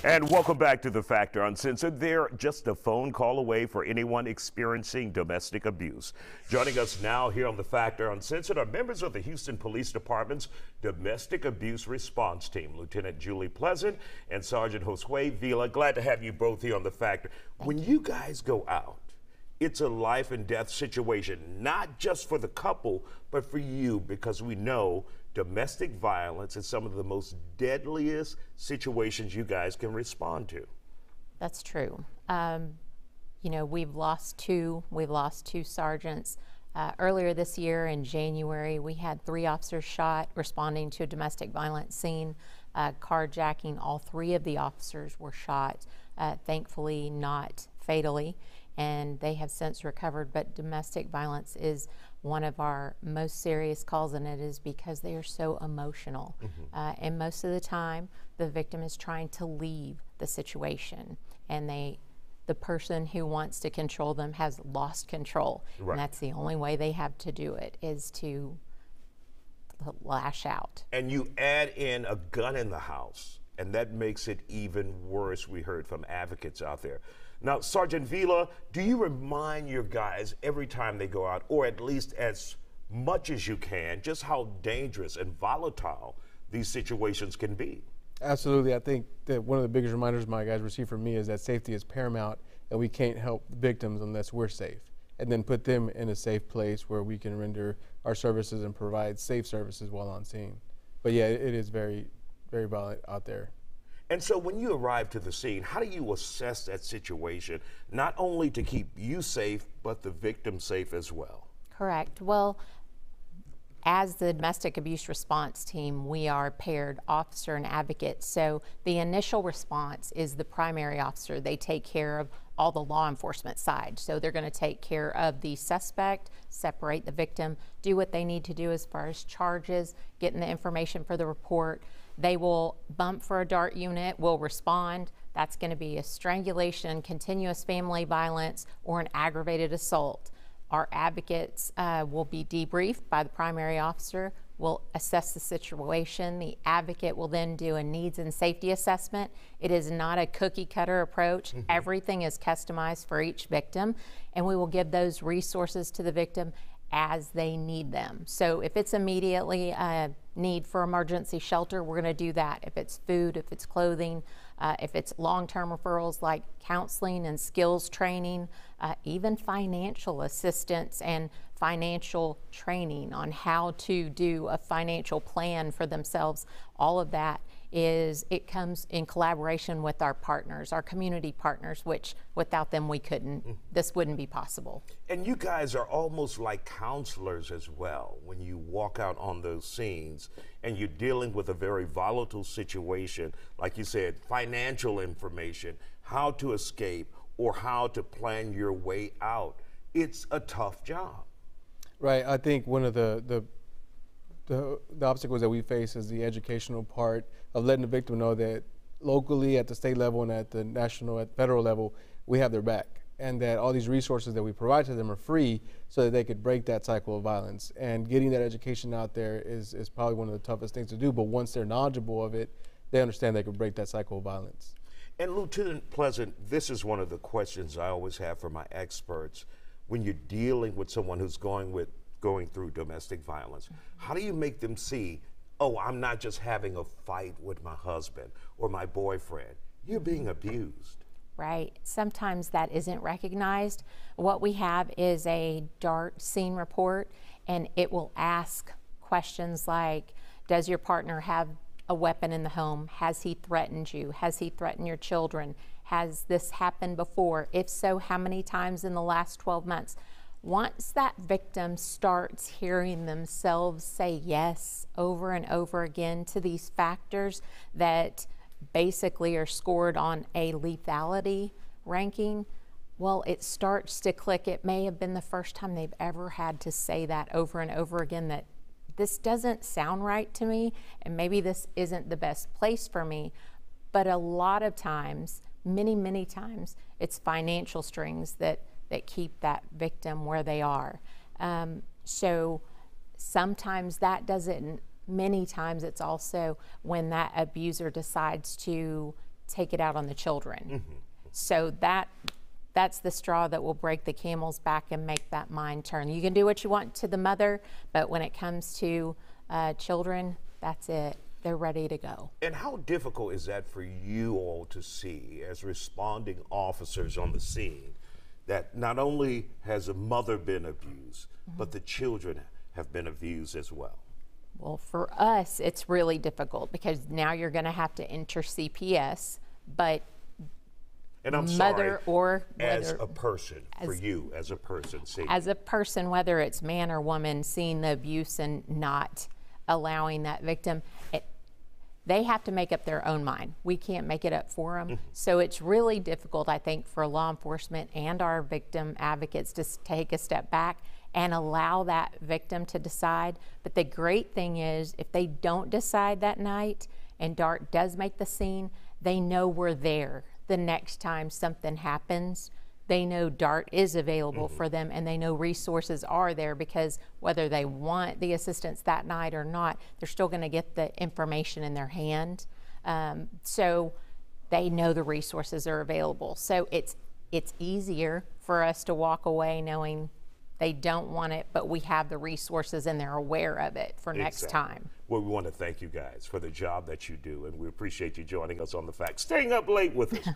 And welcome back to The Factor Uncensored. They're just a phone call away for anyone experiencing domestic abuse. Joining us now here on The Factor Uncensored are members of the Houston Police Department's Domestic Abuse Response Team, Lieutenant Julie Pleasant and Sergeant Josue Vila. Glad to have you both here on The Factor. When you guys go out, it's a life and death situation, not just for the couple, but for you, because we know domestic violence is some of the most deadliest situations you guys can respond to. That's true. You know, we've lost two sergeants. Earlier this year in January, we had 3 officers shot responding to a domestic violence scene, carjacking. All 3 of the officers were shot, thankfully not fatally, and they have since recovered. But domestic violence is one of our most serious calls, and it is because they are so emotional. And most of the time, the victim is trying to leave the situation, and the person who wants to control them has lost control. Right. And that's the only way they have to do it, is to lash out. And you add in a gun in the house, and that makes it even worse, we heard from advocates out there. Now, Sergeant Vila, do you remind your guys every time they go out, or at least as much as you can, just how dangerous and volatile these situations can be? Absolutely. I think that one of the biggest reminders my guys receive from me is that safety is paramount, and we can't help victims unless we're safe, and then put them in a safe place where we can render our services and provide safe services while on scene. But yeah, it is very, very violent out there. And so when you arrive to the scene, how do you assess that situation, not only to keep you safe, but the victim safe as well? Correct. Well, as the domestic abuse response team, we are paired officer and advocate. So the initial response is the primary officer. They take care of all the law enforcement side. So they're going to take care of the suspect, separate the victim, do what they need to do as far as charges, getting the information for the report. They will bump for a DART unit, will respond. That's going to be a strangulation, continuous family violence, or an aggravated assault. Our advocates will be debriefed by the primary officer, will assess the situation. The advocate will then do a needs and safety assessment. It is not a cookie cutter approach. Everything is customized for each victim, and we will give those resources to the victim as they need them. So if it's immediately a need for emergency shelter, we're going to do that. If it's food, if it's clothing, if it's long-term referrals like counseling and skills training, even financial assistance and financial training on how to do a financial plan for themselves, all of that it comes in collaboration with our partners, our community partners, which without them this wouldn't be possible. And you guys are almost like counselors as well when you walk out on those scenes and you're dealing with a very volatile situation, like you said, financial information, how to escape or how to plan your way out. It's a tough job. Right. I think one of the obstacles that we face is the educational part of letting the victim know that locally, at the state level, and at the national, at federal level, we have their back, and that all these resources that we provide to them are free so that they could break that cycle of violence. And getting that education out there is probably one of the toughest things to do, but once they're knowledgeable of it, they understand they can break that cycle of violence. And Lieutenant Pleasant, this is one of the questions I always have for my experts. When you're dealing with someone who's going through domestic violence, how do you make them see, oh, I'm not just having a fight with my husband or my boyfriend, you're being abused? Right. Sometimes that isn't recognized. What we have is a DART scene report, and it will ask questions like, does your partner have a weapon in the home? Has he threatened you? Has he threatened your children? Has this happened before? If so, how many times in the last 12 months? Once that victim starts hearing themselves say yes over and over again to these factors that basically are scored on a lethality ranking, well, it starts to click. It may have been the first time they've ever had to say that over and over again, that this doesn't sound right to me, and maybe this isn't the best place for me. But a lot of times, many times, it's financial strings that keep that victim where they are. So sometimes that doesn't, many times it's also when that abuser decides to take it out on the children. So that's the straw that will break the camel's back and make that mind turn. You can do what you want to the mother, but when it comes to children, that's it. They're ready to go. And how difficult is that for you all to see as responding officers on the scene, that not only has a mother been abused, but the children have been abused as well? Well, for us, it's really difficult because now you're going to have to enter CPS, but and I'm mother sorry, or as whether, a person, for you as a person, seeing as a person, whether it's man or woman, seeing the abuse and not allowing that victim, they have to make up their own mind. We can't make it up for them. So it's really difficult, I think, for law enforcement and our victim advocates to take a step back and allow that victim to decide. But the great thing is, if they don't decide that night and DART does make the scene, they know we're there the next time something happens. They know DART is available for them, and they know resources are there, because whether they want the assistance that night or not, they're still going to get the information in their hand. So they know the resources are available. So it's easier for us to walk away knowing they don't want it, but we have the resources and they're aware of it for next time. Well, we want to thank you guys for the job that you do, and we appreciate you joining us on The Fact, staying up late with us.